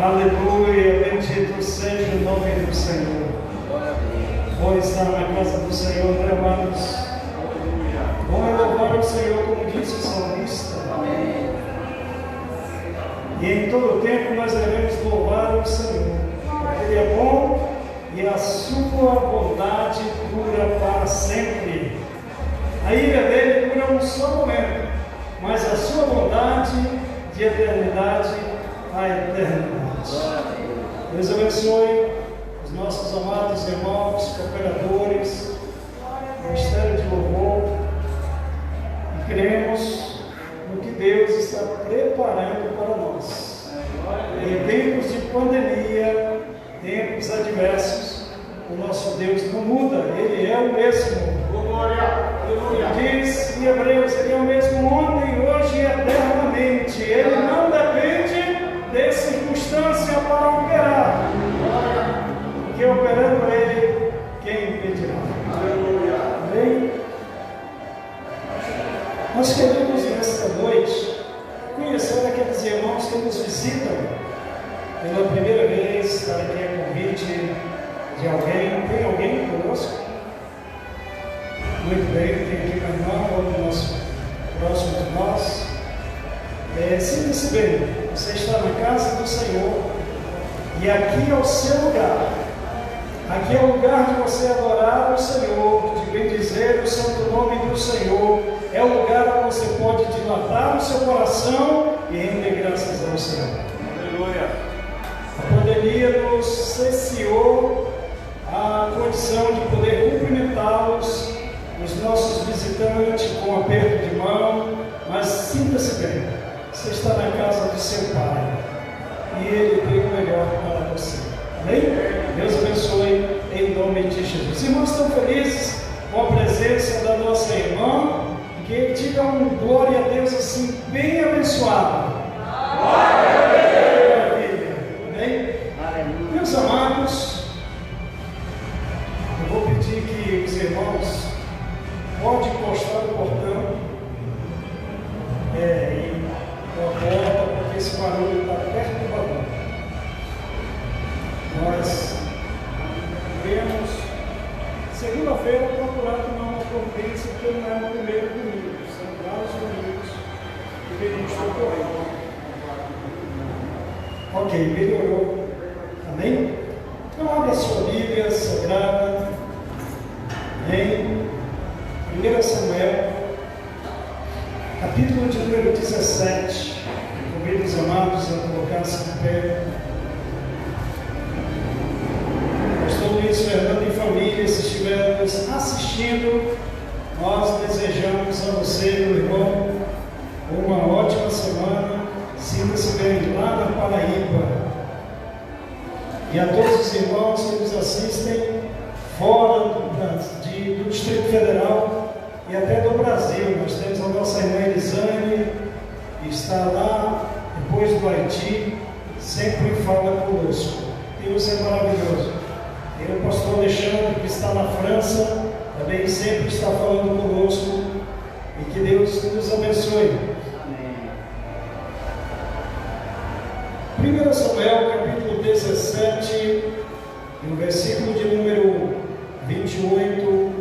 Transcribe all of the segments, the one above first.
Aleluia, bendito seja o nome do Senhor. Bom estar na casa do Senhor, né, amados? Bom é louvar o Senhor, como disse o salmista. E em todo tempo nós devemos louvar o Senhor, porque Ele é bom e a sua bondade dura para sempre. A ira dele dura um só momento, mas a sua bondade de eternidade a eternidade. Deus abençoe os nossos amados irmãos, cooperadores, Ministério de Louvor, e cremos no que Deus está preparando para nós. Em tempos de pandemia, tempos adversos, o nosso Deus não muda, Ele é o mesmo. Diz em Hebreus, Ele é o mesmo ontem, hoje e eternamente. Ele não depende de circunstância para operar, porque operando Ele, quem impedirá? Amém? Nós queremos nesta noite conhecer aqueles irmãos que nos visitam pela primeira vez, para aqui a convite de alguém. Tem alguém conosco? Muito bem, tem aqui meu irmão, outro nosso próximo de nós. Sinta-se bem, você está na casa do Senhor e aqui é o seu lugar. Aqui é o lugar de você adorar o Senhor, de bendizer o santo nome do Senhor. É o lugar onde você pode dilatar o seu coração e render graças ao Senhor. Aleluia. A pandemia nos cesseou a condição de poder cumprimentá-los, os nossos visitantes, com aperto de mão, mas sinta-se bem, você está na casa do seu Pai e Ele tem o melhor para você. Amém? Deus abençoe em nome de Jesus. Os irmãos estão felizes com a presença da nossa irmã, que diga um glória a Deus assim, bem abençoado. Glória a Deus! Amém? Aleluia. Meus amados, eu vou pedir que os irmãos pode encostar o portão e a porta, porque esse barulho está perto do barulho. Nós devemos, segunda-feira, procurar tomar uma providência, porque não é no primeiro domingo, são vários domingos que devemos procurar. Ok, melhorou. Amém? Então, abra a sua Bíblia Sagrada em 1 Samuel, capítulo de número 17. Convido os amados a colocar-se de pé. Pastor Luiz Fernando e família, se estivermos assistindo, nós desejamos a você, meu irmão, uma ótima semana. Sinta-se bem lá na Paraíba. E a todos os irmãos que nos assistem fora do Distrito Federal e até do Brasil. Nós temos a nossa irmã Elisane, que está lá, depois do Haiti, sempre fala conosco. Deus é maravilhoso. E o pastor Alexandre, que está na França, também sempre está falando conosco. E que Deus nos abençoe. Amém. 1 Samuel, capítulo 17, no versículo de número 28,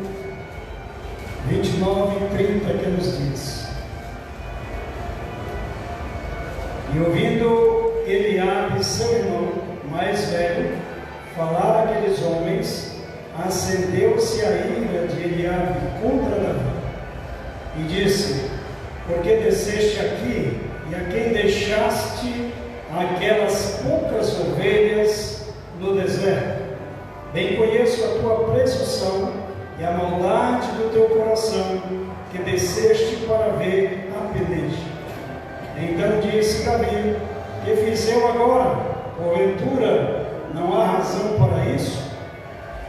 29 e 30, que nos diz: E ouvindo Eliabe, seu irmão mais velho, falar aqueles homens, acendeu-se a ira de Eliabe contra Davi, e disse: Por que desceste aqui, e a quem deixaste aquelas poucas ovelhas no deserto? Bem conheço a tua presunção e a maldade do teu coração, que desceste para ver a peleja. Então disse Davi: Que fiz eu agora? Porventura não há razão para isso?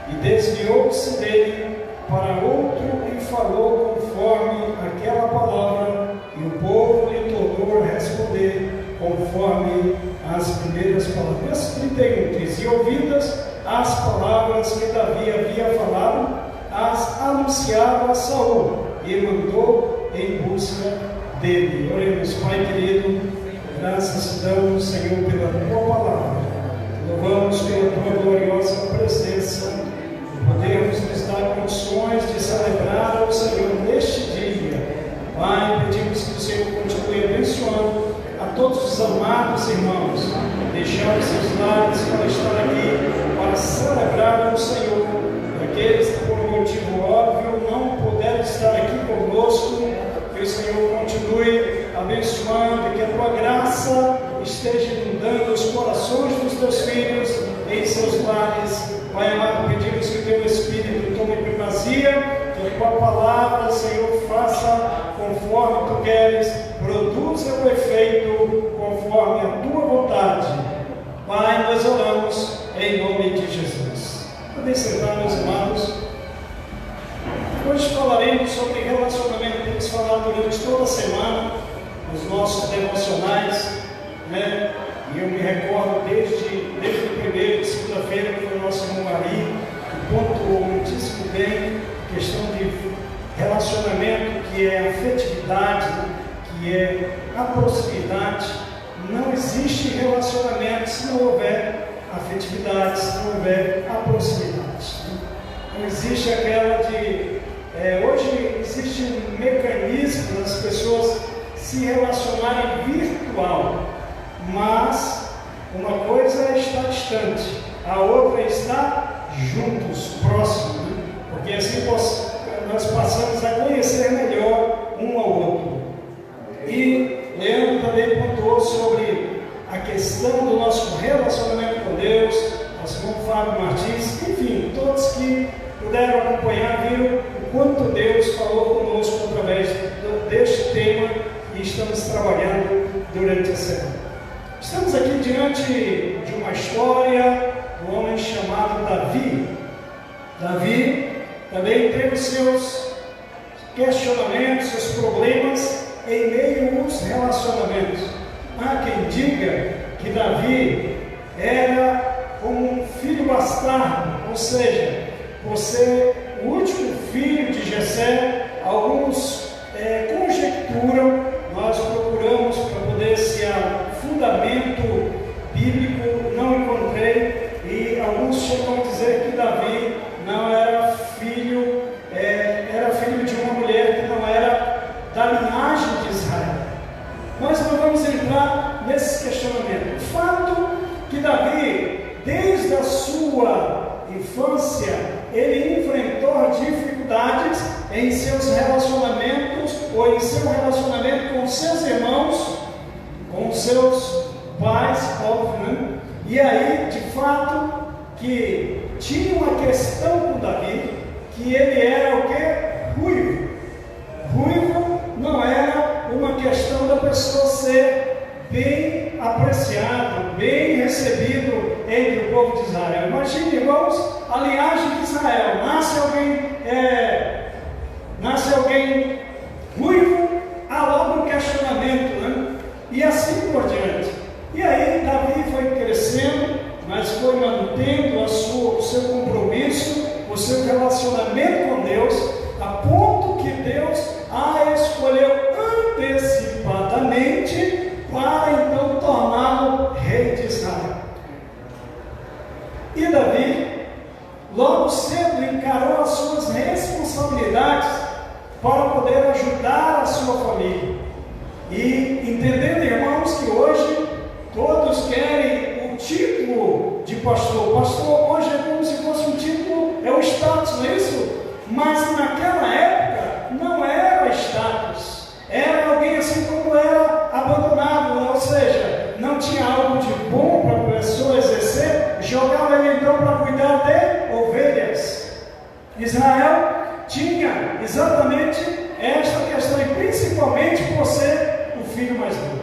E desviou-se dele para outro e falou conforme aquela palavra, e o povo lhe tornou a responder conforme as primeiras palavras. Verso 31 diz: E ouvidas as palavras que Davi havia falado, as anunciava a Saul e mandou em busca dele. Oremos. Pai querido, graças te damos, Senhor, pela tua palavra. louvamos pela tua gloriosa presença, por podermos nos dar condições de celebrar ao Senhor neste dia. Pai, pedimos que o Senhor continue abençoando a todos os amados irmãos, deixando seus lares para estar aqui, para celebrar ao Senhor. Aqueles que, por um motivo óbvio, não puderam estar aqui conosco, que o Senhor continue abençoando, que a tua graça esteja inundando os corações dos teus filhos em seus lares. Pai amado, pedimos que o teu Espírito tome primazia, que a tua palavra, Senhor, faça conforme tu queres, produza o efeito conforme a tua vontade. Pai, nós oramos em nome de Jesus. Podem sentar, meus amados. Hoje falaremos sobre relacionamento. Temos falado durante toda a semana nos nossos devocionais, né? E eu me recordo desde o primeiro, segunda-feira, que foi o nosso irmão Ari, que pontuou muitíssimo bem a questão de relacionamento, que é afetividade, que é a proximidade. Não existe relacionamento se não houver afetividade, se não houver a proximidade. Não existe aquela de... hoje existe um mecanismo das pessoas se relacionarem virtual, mas uma coisa está distante, a outra está juntos, próximos, né? Porque assim nós passamos a conhecer melhor um ao outro. E Leandro também pontuou sobre a questão do nosso relacionamento com Deus, nosso irmão Fábio Martins, enfim, todos que puderam acompanhar viram o quanto Deus falou conosco através deste tema e estamos trabalhando durante a semana. Estamos aqui diante de uma história de um homem chamado Davi. Davi também teve seus questionamentos, seus problemas em meio aos relacionamentos. Há quem diga que Davi era como um filho bastardo, ou seja, por ser o último filho de Jessé. Alguns conjecturam, nós procuramos para poder se fundamento bíblico, não encontrei, e alguns chegam a dizer que Davi não era filho, era filho de uma mulher que não era da linhagem de Israel. Mas não vamos entrar nesses questionamentos. O fato que Davi, desde a sua infância, ele enfrentou dificuldades em seus relacionamentos, ou em seu relacionamento com seus irmãos, com seus pais, óbvio, né? E aí, de fato, que tinha uma questão com Davi, que ele era o quê? Ruivo. Ruivo não era uma questão da pessoa ser bem apreciado, bem recebido entre o povo de Israel. Imagine, irmãos, a linhagem de Israel. Nasce alguém ruivo, há logo um questionamento, né? E assim por diante. E aí Davi foi crescendo, mas foi mantendo o seu compromisso, o seu relacionamento com Deus, a ponto que Deus a escolheu antecipadamente para então torná-lo rei de Israel. E Davi logo cedo encarou as suas responsabilidades para poder ajudar a sua família. E entendendo, irmãos, que hoje todos querem o título de pastor. Pastor hoje é como se fosse um título, é o status, não é isso? Mas naquela época não era status, era alguém assim como era abandonado, ou seja, não tinha algo de bom para a pessoa exercer, jogava ele então para cuidar de ovelhas. Israel tinha exatamente esta questão, e principalmente por ser o filho mais novo.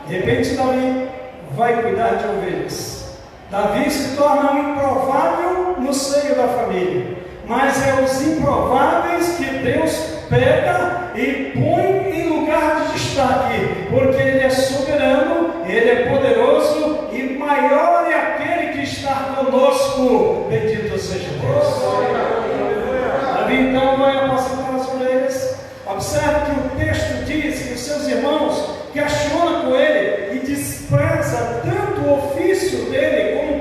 De repente Davi vai cuidar de ovelhas. Davi se torna um improvável no seio da família, mas é os improváveis que Deus pega e põe em lugar de destaque, porque Ele é soberano, Ele é poderoso e maior é aquele que está conosco. Bendito seja Deus. Davi então vai apacentar as ovelhas. Observe que o texto diz que os seus irmãos questionam com ele e despreza tanto o ofício dele como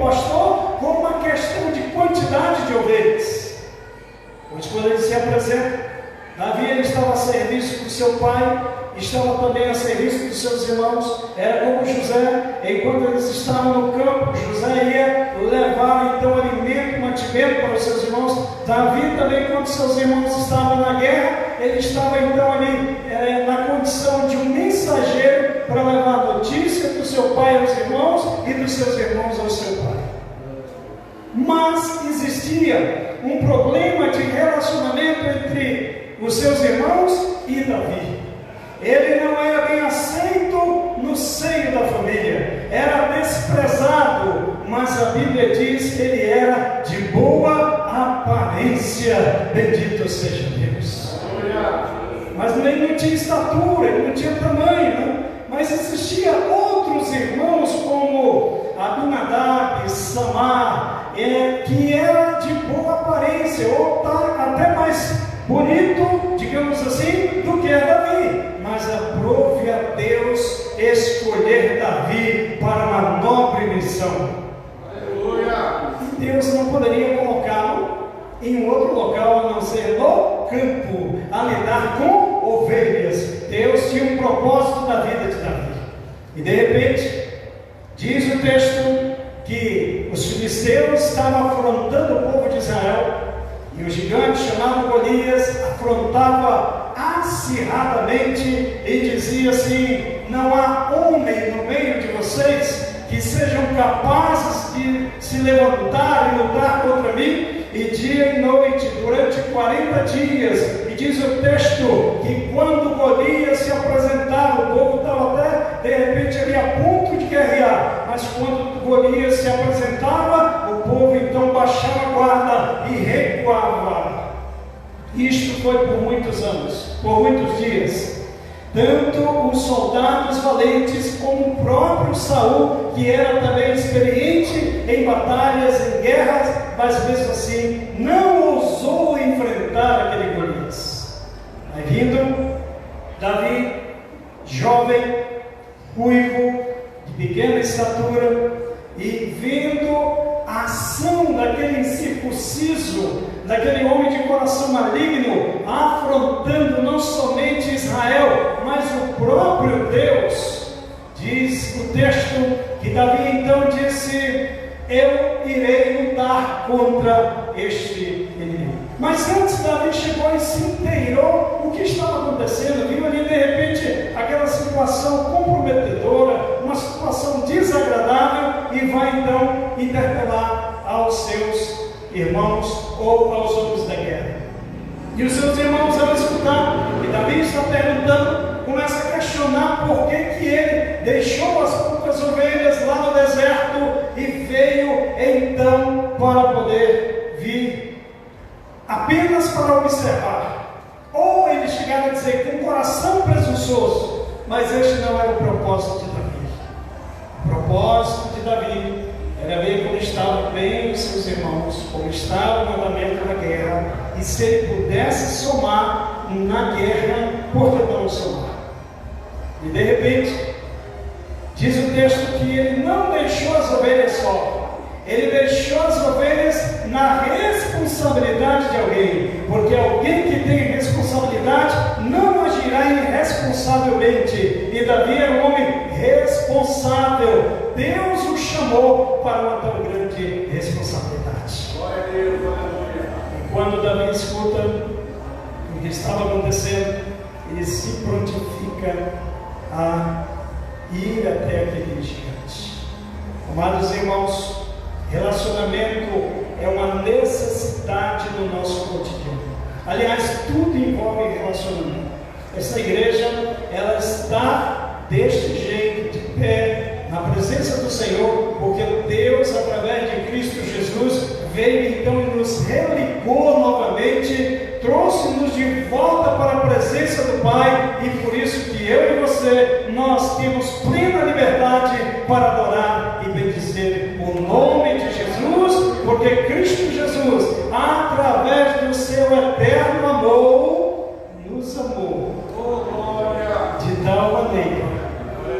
quando ele se apresenta, Davi ele estava a serviço do seu pai, estava também a serviço dos seus irmãos, era como José, enquanto eles estavam no campo, José ia levar então alimento, mantimento para os seus irmãos. Davi também, quando seus irmãos estavam na guerra, ele estava então ali na condição de um mensageiro para levar notícia do seu pai aos irmãos e dos seus irmãos ao seu pai. Mas existia um problema de relacionamento entre os seus irmãos e Davi. Ele não era bem aceito no seio da família, era desprezado, mas a Bíblia diz que ele era de boa aparência, bendito seja Deus. Mas ele não tinha estatura, ele não tinha tamanho, né? Mas existiam outros irmãos como Abinadab, Samar, que era de boa aparência, ou até mais bonito, digamos assim, do que Davi. Mas aprove a Deus escolher Davi para uma nobre missão. Aleluia! E Deus não poderia colocá-lo em um outro local a não ser no campo, a lidar com ovelhas. Deus tinha um propósito na vida de Davi. E de repente, diz o texto que os filisteus estavam afrontando o povo de Israel, e o gigante chamado Golias afrontava acirradamente e dizia assim: não há homem no meio de vocês que sejam capazes de se levantar e lutar contra mim. E dia e noite, durante 40 dias, e diz o texto que quando Golias se apresentava, o povo estava até de repente ali a ponto de guerrear, mas quando Golias se apresentava, o povo então baixava a guarda e recuava. Isto foi por muitos anos, por muitos dias. Tanto os soldados valentes como o próprio Saul, que era também experiente em batalhas, em guerras, mas mesmo assim não ousou enfrentar aquele Golias. Aí vindo Davi, jovem, ruivo, de pequena estatura, e vendo a ação daquele incircunciso, daquele homem de coração maligno, afrontando não somente Israel, mas o próprio Deus, diz o texto que Davi então disse: eu irei lutar contra este inimigo. Mas antes Davi chegou e se inteirou o que estava acontecendo, viu ali de repente aquela situação comprometedora, uma situação desagradável, e vai então interpelar aos seus irmãos ou aos homens da guerra. E os seus irmãos, ao escutar que Davi está perguntando, começa a questionar por que ele deixou as poucas ovelhas lá no deserto e veio então para poder vir apenas para observar. Ou ele chegava a dizer com um coração presunçoso, mas este não era o propósito de Davi. O propósito de Davi era ver como estavam bem os seus irmãos, como estava o mandamento da guerra, e se ele pudesse somar na guerra, por que não somar? E de repente, diz o texto que ele não deixou as ovelhas só, ele deixou as ovelhas na responsabilidade de alguém, porque alguém que tem responsabilidade não agirá irresponsavelmente, e Davi era um homem responsável. Deus o chamou para uma tão grande responsabilidade. Glória a Deus, aleluia. E quando Davi escuta o que estava acontecendo, ele se prontifica a ir até aquele gigante. Amados irmãos, relacionamento é uma necessidade no nosso cotidiano. Aliás, tudo envolve relacionamento. Essa igreja, ela está deste jeito, de pé, na presença do Senhor, porque Deus, através de Cristo Jesus, veio então e nos religou novamente, trouxe-nos de volta para a presença do Pai, e por isso que eu e você, nós temos plena liberdade para adorar e bendizer o nome de Jesus, porque Cristo Jesus, através do seu eterno amor, nos amou de tal maneira,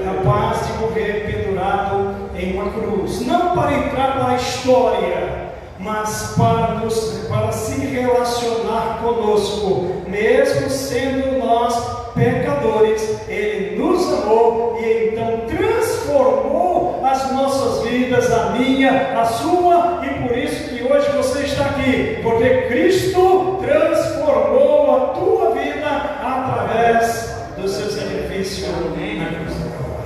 capaz de morrer pendurado em uma cruz, não para entrar na história, mas para se relacionar conosco, mesmo sendo nós pecadores. Ele nos amou e então transformou as nossas vidas, a minha, a sua, e por isso que hoje você está aqui, porque Cristo transformou a tua vida através do seu sacrifício na cruz do Calvário.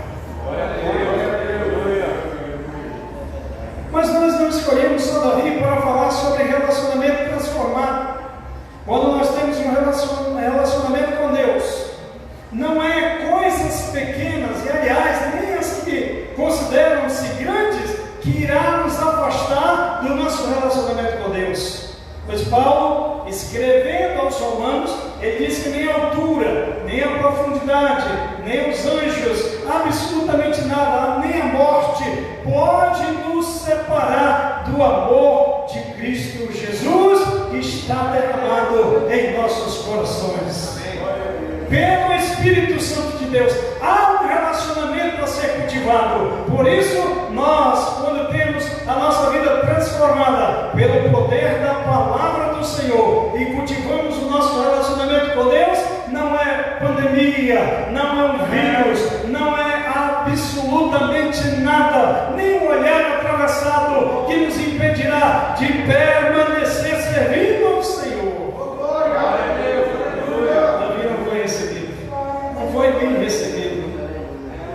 Mas nós não escolhemos só Davi para falar sobre relacionamento transformado. Quando nós temos um relacionamento com Deus, não é coisas pequenas, e aliás, nem as que consideram-se grandes, que irá nos afastar do nosso relacionamento com Deus. Pois Paulo, escrevendo aos Romanos, ele diz que nem a altura, nem a profundidade, nem os anjos, absolutamente nada, nem a morte, pode nos separar do amor de Cristo Jesus, que está derramado em nossos corações. Pelo Espírito Santo de Deus, há um relacionamento a ser cultivado. Por isso, nós, quando temos a nossa vida transformada pelo poder da palavra do Senhor e cultivamos o nosso relacionamento com Deus, não é pandemia, não é um vírus, não é absolutamente nada, nem um olhar atravessado que nos impedirá de permanecer servindo ao Senhor. Foi bem recebido.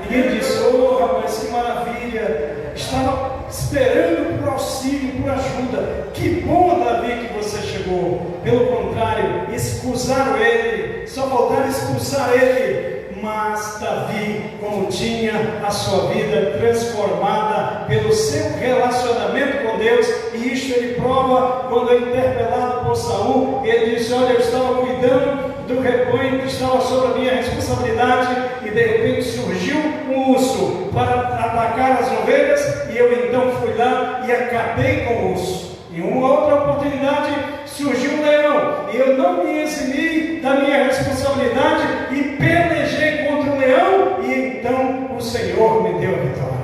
Ninguém disse: oh rapaz, que maravilha, estava esperando por auxílio, por ajuda. Que bom, Davi, que você chegou. Pelo contrário, excusaram ele, só faltava expulsar ele. Mas Davi, como tinha a sua vida transformada pelo seu relacionamento com Deus, e isto ele prova quando é interpelado por Saul. Ele disse: olha, eu estava cuidando do rebanho que estava sob a minha responsabilidade, e de repente surgiu um urso para atacar as ovelhas, e eu então fui lá e acabei com o urso. Em uma outra oportunidade surgiu um leão, e eu não me eximi da minha responsabilidade e pelejei contra o leão, e então o Senhor me deu a vitória.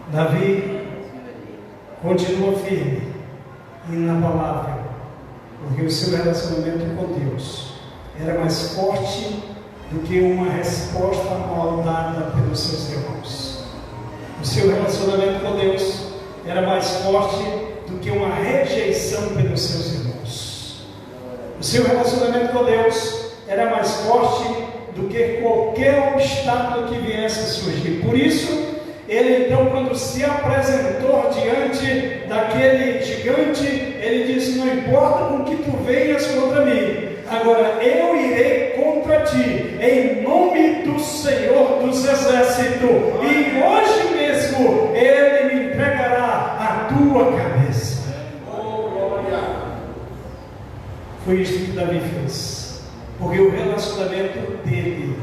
Davi continua firme e na palavra, porque o seu relacionamento com Deus era mais forte do que uma resposta mal dada pelos seus irmãos. O seu relacionamento com Deus era mais forte do que uma rejeição pelos seus irmãos. O seu relacionamento com Deus era mais forte do que qualquer obstáculo que viesse a surgir. Por isso, ele então, quando se apresentou diante daquele gigante, ele disse: não importa com que tu venhas contra mim, agora eu irei contra ti, em nome do Senhor dos Exércitos, e hoje mesmo ele me entregará a tua cabeça. Foi isso que Davi fez, porque o relacionamento dele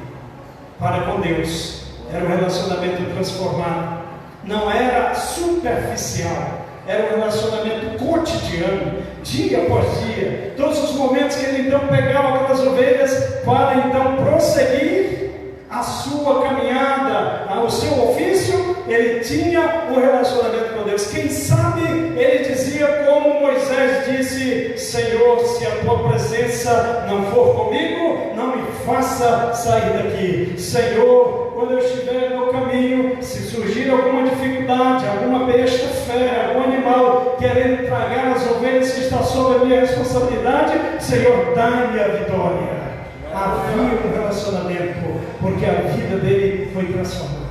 para com Deus era um relacionamento transformado, não era superficial, era um relacionamento cotidiano, dia após dia, todos os momentos que ele então pegava aquelas ovelhas para então prosseguir a sua caminhada, o seu ofício, ele tinha um relacionamento com Deus. Quem sabe ele dizia como Moisés disse: Senhor, se a tua presença não for comigo, não me faça sair daqui. Senhor, quando eu estiver no caminho, se surgir alguma dificuldade, alguma besta fera, algum animal querendo tragar as ovelhas que está sob a minha responsabilidade, Senhor, dá-me a vitória. Havia um relacionamento, porque a vida dele foi transformada.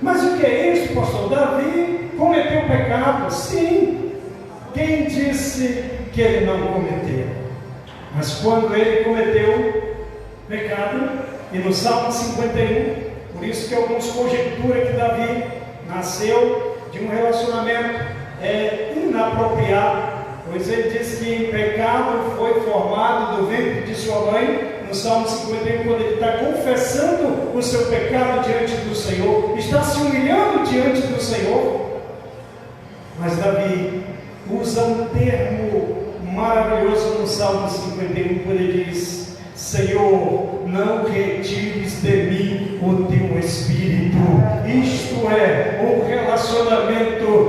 Mas o que é isso, pastor? Davi cometeu pecado? Sim. Quem disse que ele não cometeu? Mas quando ele cometeu pecado, e no Salmo 51, por isso que alguns conjecturam que Davi nasceu de um relacionamento inapropriado, pois ele diz que em pecado foi formado do ventre de sua mãe. No Salmo 51, quando ele está confessando o seu pecado diante do Senhor, está se humilhando diante do Senhor. Mas Davi usa um termo maravilhoso no Salmo 51, quando ele diz: Senhor, não retires de mim o teu Espírito. Isto é, um relacionamento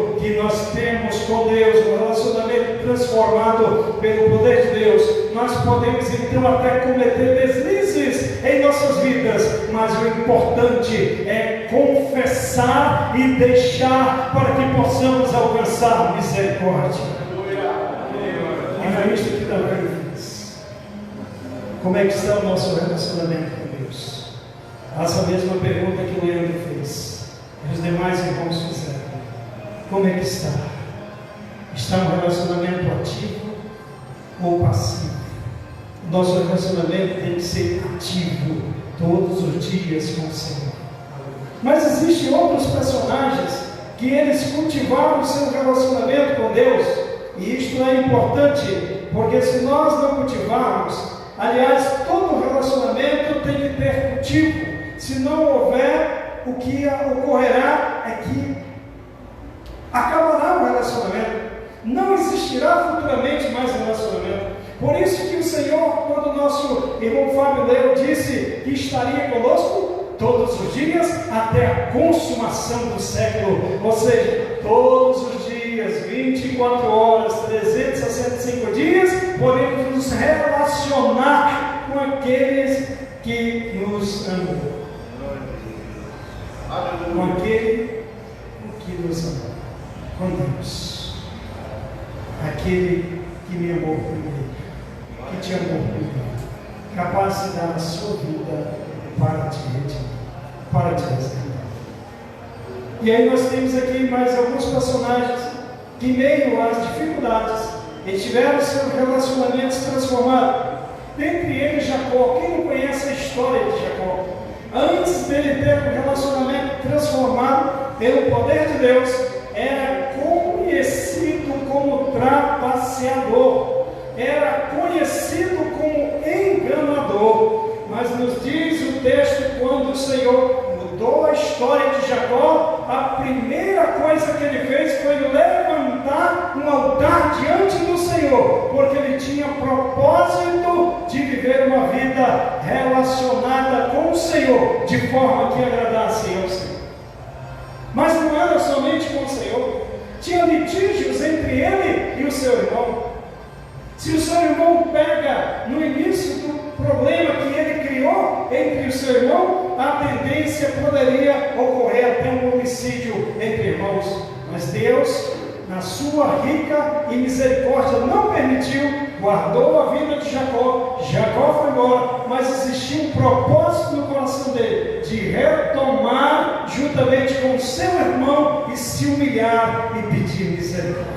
transformado pelo poder de Deus, nós podemos então até cometer deslizes em nossas vidas, mas o importante é confessar e deixar para que possamos alcançar misericórdia. E foi isso que Davi fez. Como é que está o nosso relacionamento com Deus? Essa mesma pergunta que o Leandro fez e os demais irmãos fizeram. Como é que está? Está um relacionamento ativo ou passivo? O nosso relacionamento tem que ser ativo todos os dias com o Senhor. Mas existem outros personagens que eles cultivaram o seu relacionamento com Deus, e isto é importante, porque se nós não cultivarmos, aliás, todo relacionamento tem que ter cultivo. Se não houver, o que ocorrerá é que acabará o relacionamento. Não existirá futuramente mais relacionamento. Por isso que o Senhor, quando o nosso irmão Fábio leu, disse que estaria conosco todos os dias até a consumação do século. Ou seja, todos os dias, 24 horas, 365 dias, podemos nos relacionar com aqueles que nos amam. Com aquele que nos ama. Com Deus. Aquele que me amou primeiro, que te amou primeiro, capaz de dar a sua vida para te redimir, para te resgatar. E aí nós temos aqui mais alguns personagens que, em meio às dificuldades, eles tiveram seus relacionamentos transformados. Dentre eles, Jacó. Quem não conhece a história de Jacó? Antes dele ter um relacionamento transformado pelo poder de Deus, era conhecido como trapaceador, era conhecido como enganador. Mas nos diz o texto, quando o Senhor mudou a história de Jacó, a primeira coisa que ele fez foi levantar um altar diante do Senhor, porque ele tinha propósito de viver uma vida relacionada com o Senhor, de forma que agradasse ao Senhor. Mas não era somente com o Senhor, tinha litígios entre ele e o seu irmão. Se o seu irmão pega no início do problema que ele criou entre o seu irmão, a tendência poderia ocorrer até um homicídio entre irmãos. Mas Deus, na sua rica e misericórdia, não permitiu, guardou a vida de Jacó. Jacó foi embora, mas existia um propósito no coração dele, de retomar juntamente com o seu irmão e se humilhar e pedir misericórdia.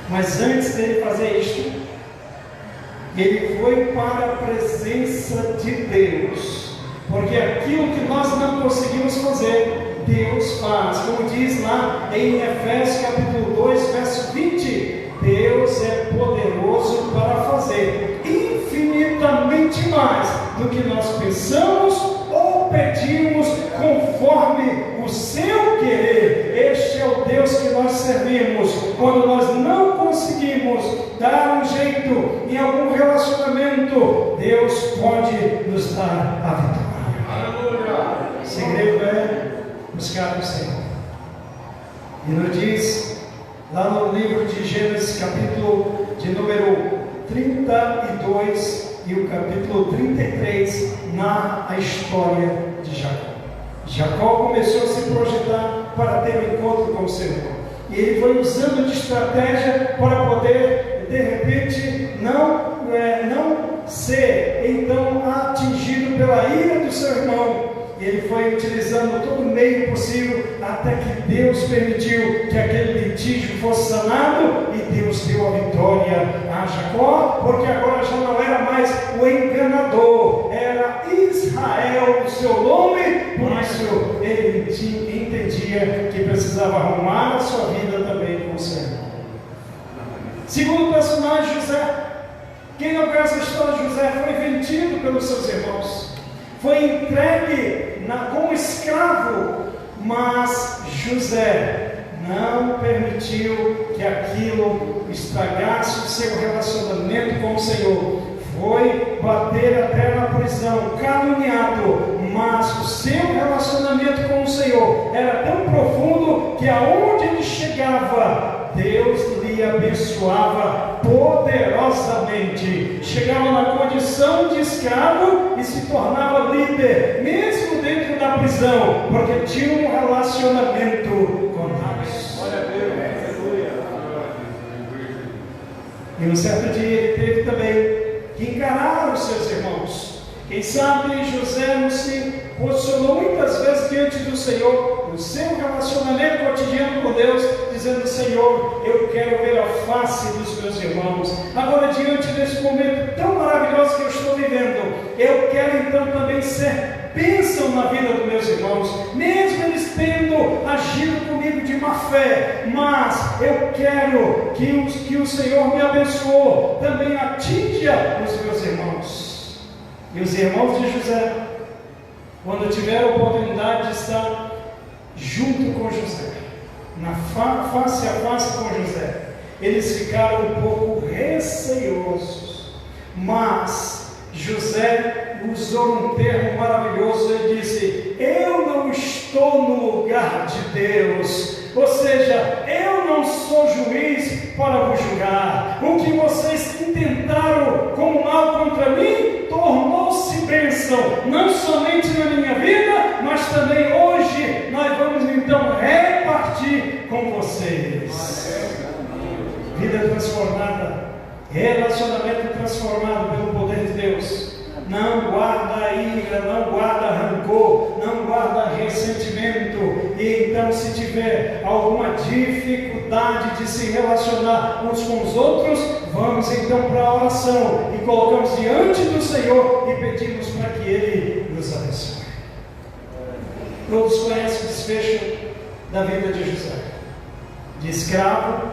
Mas antes dele fazer isto, ele foi para a presença de Deus, porque aquilo que nós não conseguimos fazer, Deus faz. Como diz lá em Efésios capítulo 2, verso 20, Deus é poderoso para fazer infinitamente mais do que nós pensamos ou pedimos, conforme o seu querer. Este é o Deus que nós servimos. Quando nós não conseguimos dar um jeito em algum relacionamento, Deus pode nos dar a vitória. O segredo é buscar o Senhor. E nos diz lá no livro de Gênesis, capítulo de número 32 e o capítulo 33, narra a história de Jacó. Jacó começou a se projetar para ter um encontro com o Senhor. E ele foi usando de estratégia para poder, de repente, não ser então atingido pela ira do seu irmão. E ele foi utilizando todo o meio possível, até que Deus permitiu que aquele litígio fosse sanado, e Deus deu a vitória a Jacó, porque agora já não era mais o enganador, era Israel o seu nome. Por isso ele entendia que precisava arrumar a sua vida também com o Senhor. Segundo personagem, José. Quem não conhece a história de José? Foi vendido pelos seus irmãos, foi entregue como escravo, mas José não permitiu que aquilo estragasse o seu relacionamento com o Senhor. Foi bater até na prisão, caluniado, mas o seu relacionamento com o Senhor era tão profundo que aonde ele chegava, Deus lhe abençoava poderosamente. Chegava na condição de escravo e se tornava líder, mesmo dentro da prisão, porque tinha um relacionamento com Deus. Glória a Deus, aleluia. E um certo dia ele teve também que encarar os seus irmãos. Quem sabe José não se posicionou muitas vezes diante do Senhor, no seu relacionamento cotidiano com Deus, dizendo: Senhor, eu quero ver a face dos meus irmãos. Agora, diante desse momento tão maravilhoso que eu estou vivendo, eu quero então também ser bênção na vida dos meus irmãos, mesmo eles tendo agido comigo de má fé, mas eu quero que o Senhor me abençoou, também atinja os meus irmãos. E os irmãos de José, quando tiveram a oportunidade de estar junto com José, face a face com José, eles ficaram um pouco receosos, mas José usou um termo maravilhoso. Ele disse: eu não estou no lugar de Deus, ou seja, eu não sou juiz para vos julgar. O que vocês intentaram como mal contra mim tornou-se bênção, não somente na minha vida, mas também hoje nós vamos então repartir com vocês. Vida transformada, relacionamento transformado pelo poder de Deus. Não guarda ira, não guarda rancor, não guarda ressentimento. E então, se tiver alguma dificuldade de se relacionar uns com os outros, vamos então para a oração e colocamos diante do Senhor e pedimos para que Ele nos abençoe. Todos conhecem o desfecho da vida de José, de escravo,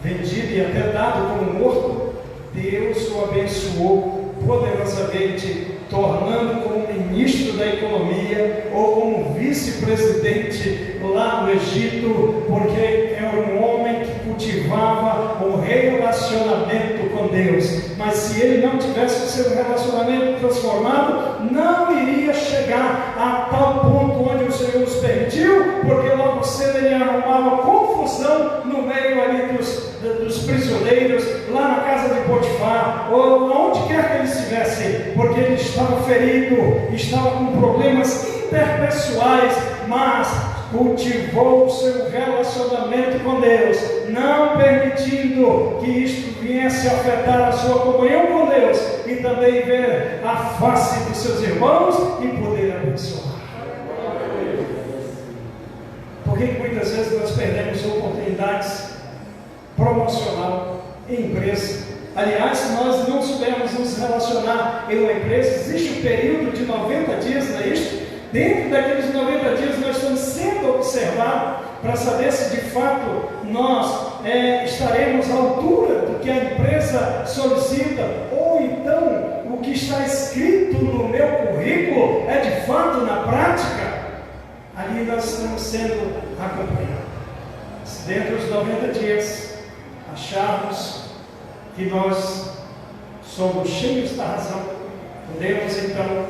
vendido e até dado como morto. Deus o abençoou poderosamente, tornando como ministro da economia ou como vice-presidente lá no Egito, porque era um homem que cultivava um relacionamento com Deus. Mas se ele não tivesse o seu relacionamento transformado, não iria chegar a tal ponto onde o Senhor os permitiu, porque logo cedo ele arrumava confusão no meio ali dos prisioneiros, lá na casa de Potifar, ou onde quer que ele estivesse, porque ele estava ferido, estava com problemas interpessoais, mas cultivou o seu relacionamento com Deus, não permitindo que isto viesse a afetar a sua comunhão com Deus, e também ver a face dos seus irmãos e poder abençoar. Por que muitas vezes nós perdemos oportunidades promocional em empresa? Aliás, se nós não soubermos nos relacionar em uma empresa, existe um período de 90 dias, não é isso? Dentro daqueles 90 dias nós estamos sendo observados para saber se de fato nós estaremos à altura do que a empresa solicita, ou então o que está escrito no meu currículo é de fato na prática. Ali nós estamos sendo acompanhados. Se dentro dos 90 dias acharmos que nós somos cheios da razão, podemos então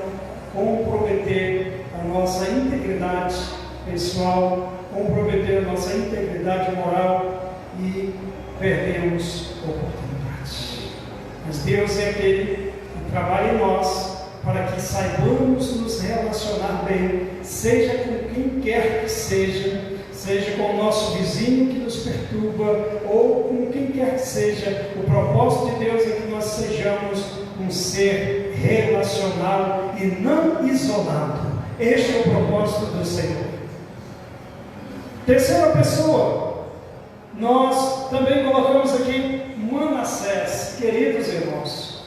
comprometer a nossa integridade pessoal, comprometer a nossa integridade moral e perdemos oportunidades. Mas Deus é aquele que trabalha em nós para que saibamos nos relacionar bem, seja com quem quer que seja com o nosso vizinho que nos perturba, ou com quem quer que seja. O propósito de Deus é que nós sejamos um ser relacional e não isolado. Este é o propósito do Senhor. Terceira pessoa, nós também colocamos aqui Manassés. Queridos irmãos,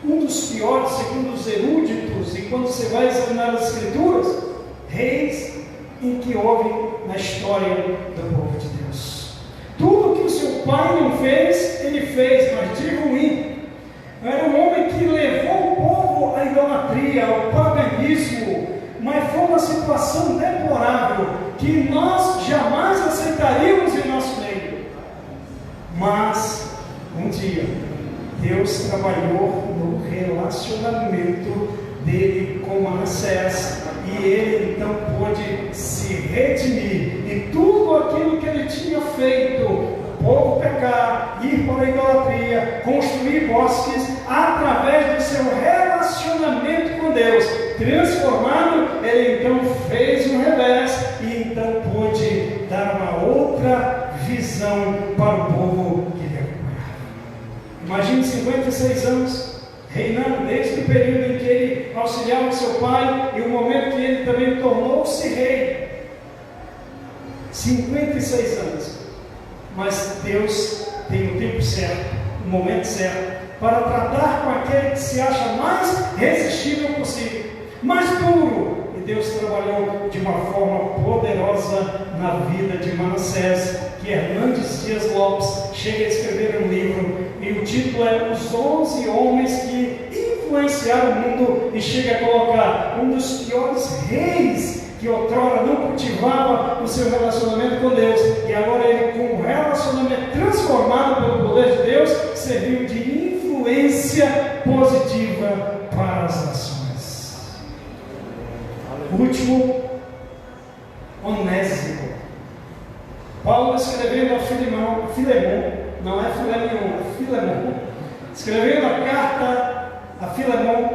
um dos piores, segundo os eruditos, e quando você vai examinar as Escrituras, reis em que houve na história do povo de Deus. Tudo que o seu pai não fez, ele fez, mas de ruim. Era um homem que levou o povo à idolatria, ao paganismo, mas foi uma situação deplorável que nós jamais aceitaríamos em nosso meio. Mas um dia Deus trabalhou no relacionamento dele com Manassés, e ele então pôde se redimir, e tudo aquilo que ele tinha feito povo pecar, ir para a idolatria, construir bosques, através do seu relacionamento com Deus, transformado, ele então fez um revés e então pôde dar uma outra visão para o povo que ele acompanhava. Imagine 56 anos reinando, desde o período em que ele auxiliava seu pai e o momento que ele também tornou-se rei. 56 anos. Mas Deus tem o tempo certo, o momento certo, para tratar com aquele que se acha mais resistível possível, mais duro. E Deus trabalhou de uma forma poderosa na vida de Manassés, que Hernandes Dias Lopes chega a escrever um livro, e o título é Os 11 Homens que Influenciaram o Mundo, e chega a colocar um dos piores reis que outrora não cultivava o seu relacionamento com Deus, e agora ele, com o relacionamento transformado pelo poder de Deus, serviu de influência positiva para as nações. O último, Onésimo. Paulo escrevendo a Filemon, não é Filemon, é Filemon, escrevendo a carta a Filemon,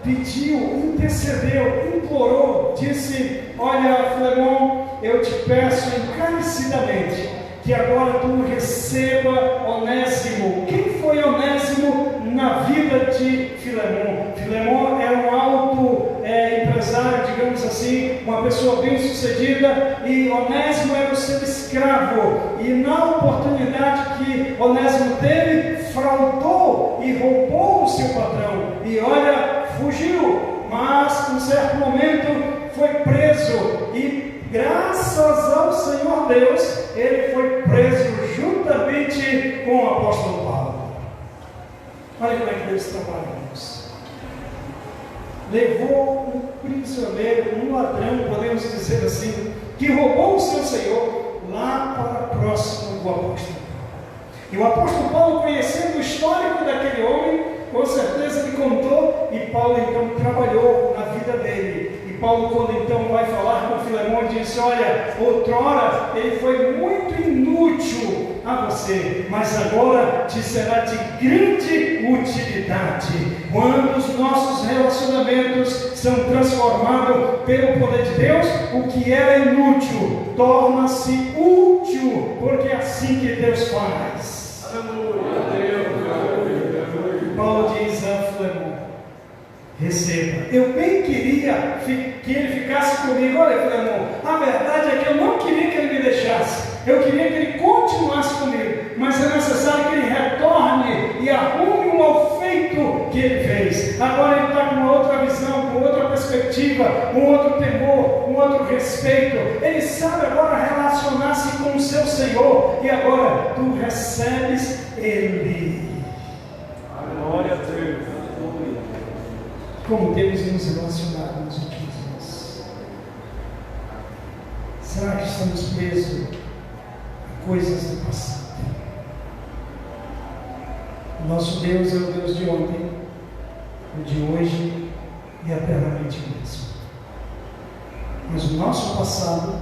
pediu, intercedeu, implorou, disse: olha, Filemon, eu te peço encarecidamente que agora tu receba Onésimo. Quem foi Onésimo na vida de Filemon? Filemon era um alto empresário, digamos assim, uma pessoa bem sucedida, e Onésimo era o seu escravo, e na oportunidade que Onésimo teve, fraudou e roubou o seu patrão, e olha, fugiu, mas em certo momento foi preso, e graças ao Senhor Deus, ele foi preso juntamente com o apóstolo Paulo. Olha como é que Deus trabalha, irmãos. Levou um prisioneiro, um ladrão, podemos dizer assim, que roubou o seu Senhor, lá para próximo do apóstolo Paulo. E o apóstolo Paulo, conhecendo o histórico daquele homem, com certeza lhe contou, e Paulo então trabalhou na vida dele. E Paulo, quando então vai falar com Filemon, disse: olha, outrora ele foi muito inútil a você, mas agora te será de grande utilidade. Quando os nossos relacionamentos são transformados pelo poder de Deus, o que era inútil torna-se útil, porque é assim que Deus faz. Aleluia. Paulo diz a Filemon: receba. Eu bem queria que ele ficasse comigo. Olha, Filemon, a verdade é que eu não queria que ele me deixasse, eu queria que ele continuasse comigo, mas é necessário que ele retorne e arrume o mal feito que ele fez. Agora ele está com uma outra visão, com outra perspectiva, um outro temor, um outro respeito. Ele sabe agora relacionar-se com o seu Senhor, e agora tu recebes ele. Glória a Deus. Como temos nos relacionado nos últimos dias? Será que estamos presos a coisas do passado? O nosso Deus é o Deus de ontem, o de hoje e eternamente mesmo. Mas o nosso passado,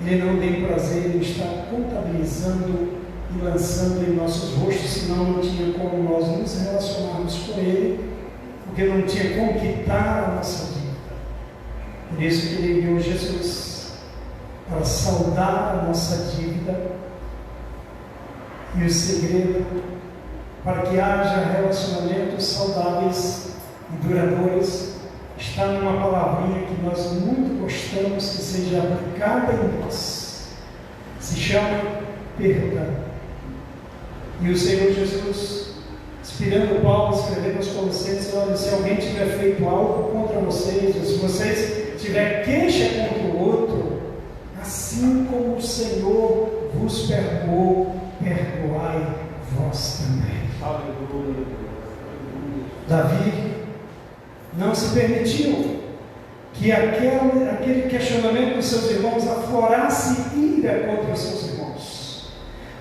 ele não tem prazer em estar contabilizando e lançando em nossos rostos, senão não tinha como nós nos relacionarmos com ele, porque não tinha como quitar a nossa vida. Por isso que ele enviou Jesus para saldar a nossa dívida, e o segredo para que haja relacionamentos saudáveis e duradouros está numa palavrinha que nós muito gostamos que seja aplicada em nós. Se chama perdão. E o Senhor Jesus, inspirando Paulo, escrevendo aos Colossenses: olha, se alguém tiver feito algo contra vocês, ou se vocês tiverem queixa contra o outro, assim como o Senhor vos perdoou, perdoai vós também. Aleluia. Davi não se permitiu que aquele questionamento dos seus irmãos aflorasse ira contra os seus irmãos,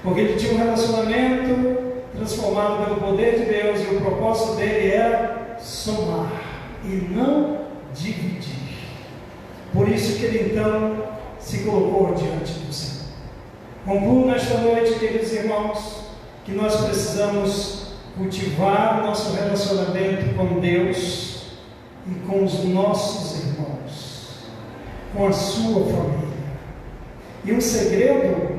porque ele tinha um relacionamento transformado pelo poder de Deus, e o propósito dele era somar e não dividir. Por isso que ele então se colocou diante do Senhor. Concluo nesta noite, queridos irmãos, que nós precisamos cultivar o nosso relacionamento com Deus e com os nossos irmãos, com a sua família. E um segredo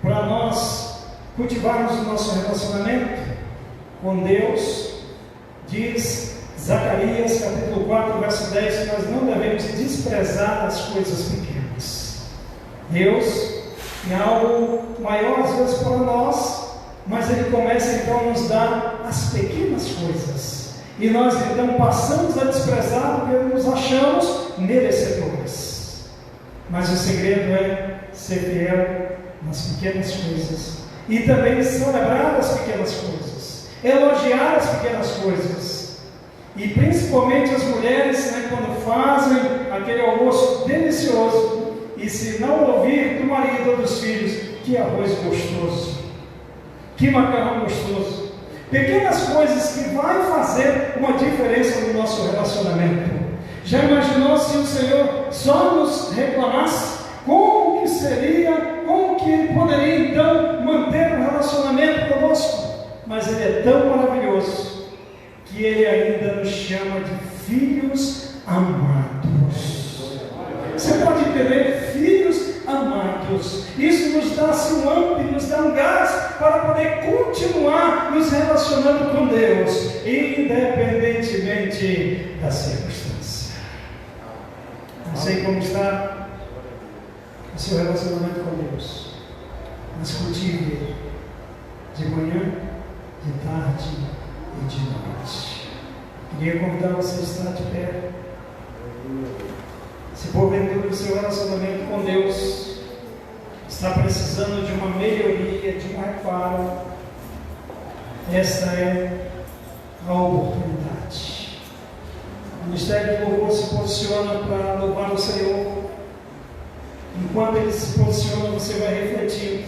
para nós cultivarmos o nosso relacionamento com Deus, diz Zacarias capítulo 4, verso 10, que nós não devemos desprezar as coisas pequenas. Deus é algo maior às vezes para nós, mas Ele começa então a nos dar as pequenas coisas, e nós então passamos a desprezar porque nos achamos merecedores. Mas o segredo é ser fiel nas pequenas coisas, e também celebrar as pequenas coisas, elogiar as pequenas coisas, e principalmente as mulheres, quando fazem aquele almoço delicioso, e se não ouvir do marido ou dos filhos, que arroz gostoso, que macarrão gostoso, pequenas coisas que vai fazer uma diferença no nosso relacionamento. Já imaginou se o Senhor só nos reclamasse? Como que seria, como que Ele poderia então manter um relacionamento conosco? Mas Ele é tão maravilhoso que Ele ainda nos chama de filhos amados. Você pode entender? Filhos amados. Isso nos dá um ânimo, nos dá um gás para poder continuar nos relacionando com Deus, independentemente da circunstância. Não sei como está o seu relacionamento com Deus, mas cultive de manhã, de tarde e de noite. Queria convidar você a estar de pé. Se porventura o seu relacionamento com Deus está precisando de uma melhoria, de um reparo, esta é a oportunidade. O Ministério do Louvor se posiciona para louvar o Senhor. Enquanto ele se posiciona, você vai refletir.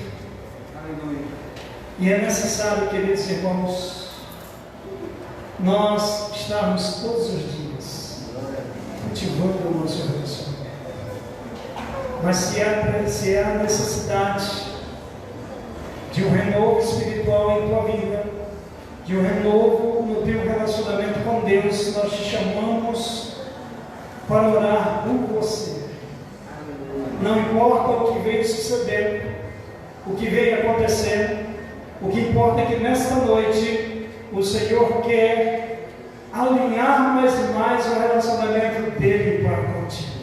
E é necessário, queridos irmãos, nós estarmos todos os dias cultivando o nosso relacionamento. Mas se há necessidade de um renovo espiritual em tua vida, de um renovo no teu relacionamento com Deus, nós te chamamos para orar por você. Não importa o que veio sucedendo, o que veio acontecendo, o que importa é que nesta noite o Senhor quer alinhar mais e mais o relacionamento dele para contigo.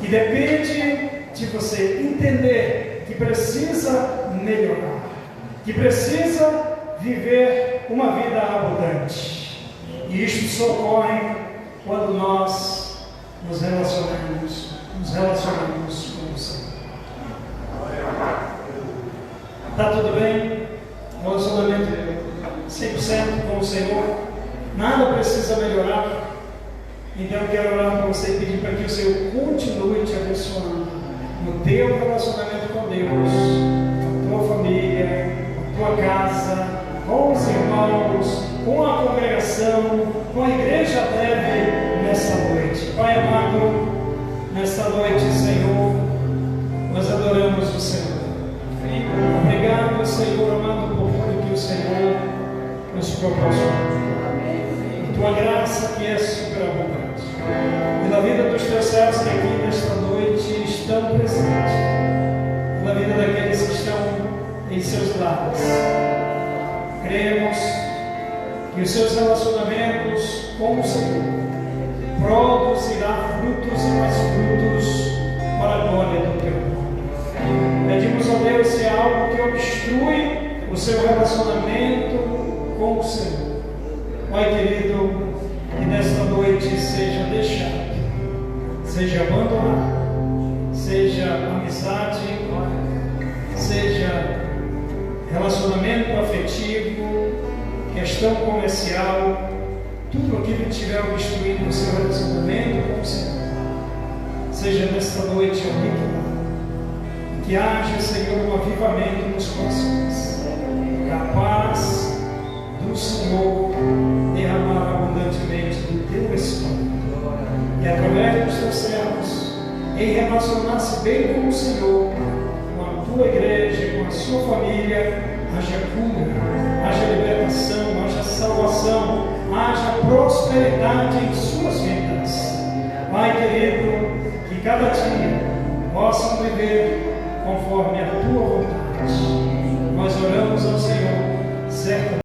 E depende de você entender que precisa melhorar, que precisa viver uma vida abundante. E isto só ocorre quando nós nos relacionamos com o Senhor. Está tudo bem? Relacionamento 100% com o Senhor, nada precisa melhorar. Então eu quero orar para você e pedir para que o Senhor continue te abençoando no teu relacionamento com Deus, na tua família, na tua casa, com os irmãos, com a congregação, com a igreja deve nessa noite. Pai amado, nesta noite, Senhor, nós adoramos o Senhor. Obrigado, Senhor amado, por tudo que o Senhor nos proporcionou. Tua graça que é superabundante. E na vida dos teus servos que aqui nesta noite estão presentes, e na vida daqueles que estão em seus lares, cremos que os seus relacionamentos com o Senhor produzirá frutos e mais frutos para a glória do teu nome. Pedimos a Deus se há algo que obstrui o seu relacionamento com o Senhor, Pai querido, que nesta noite seja deixado, seja abandonado, seja amizade, seja relacionamento afetivo, questão comercial, tudo aquilo que estiver obstruindo o seu relacionamento com o Senhor, seja nesta noite aniquilado, que haja, Senhor, um avivamento nos corações, capaz do Senhor derramar abundantemente do teu Espírito, e através dos teus servos, em relacionar-se bem com o Senhor, com a tua igreja, com a sua família, haja cura, haja libertação, haja salvação, haja prosperidade em suas vidas. Pai querido, que cada dia possam viver conforme a tua vontade. Nós oramos ao Senhor, certo?